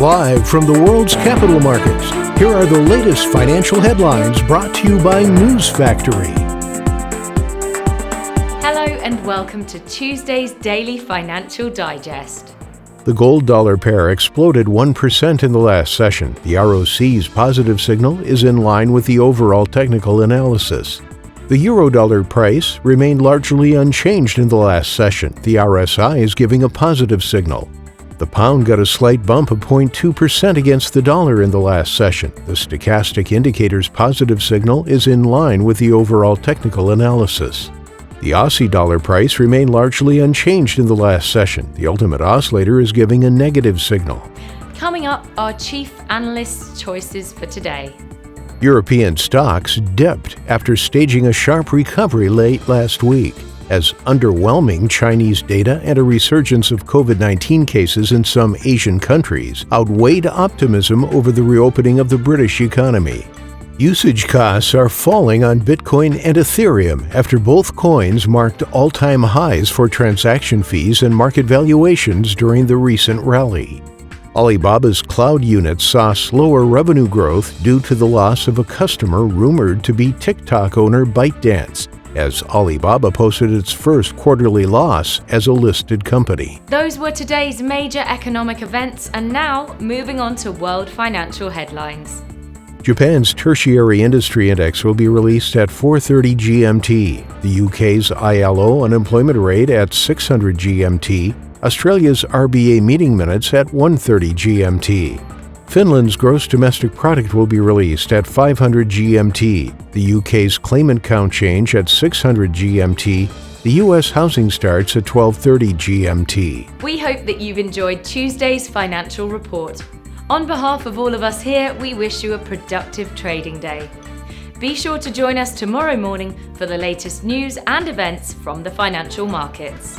Live from the world's capital markets, here are the latest financial headlines brought to you by News Factory. Hello and welcome to Tuesday's Daily Financial Digest. The gold-dollar pair exploded 1% in the last session. The ROC's positive signal is in line with the overall technical analysis. The euro-dollar price remained largely unchanged in the last session. The RSI is giving a positive signal. The pound got a slight bump of 0.2% against the dollar in the last session. The stochastic indicator's positive signal is in line with the overall technical analysis. The Aussie dollar price remained largely unchanged in the last session. The ultimate oscillator is giving a negative signal. Coming up, our chief analyst's choices for today. European stocks dipped after staging a sharp recovery late last week, as underwhelming Chinese data and a resurgence of COVID-19 cases in some Asian countries outweighed optimism over the reopening of the British economy. Usage costs are falling on Bitcoin and Ethereum after both coins marked all-time highs for transaction fees and market valuations during the recent rally. Alibaba's cloud unit saw slower revenue growth due to the loss of a customer rumored to be TikTok owner ByteDance, as Alibaba posted its first quarterly loss as a listed company. Those were today's major economic events, and now moving on to world financial headlines. Japan's Tertiary Industry Index will be released at 4:30 GMT, the UK's ILO unemployment rate at 600 GMT, Australia's RBA meeting minutes at 1:30 GMT. Finland's gross domestic product will be released at 500 GMT, the UK's claimant count change at 600 GMT, the US housing starts at 12:30 GMT. We hope that you've enjoyed Tuesday's financial report. On behalf of all of us here, we wish you a productive trading day. Be sure to join us tomorrow morning for the latest news and events from the financial markets.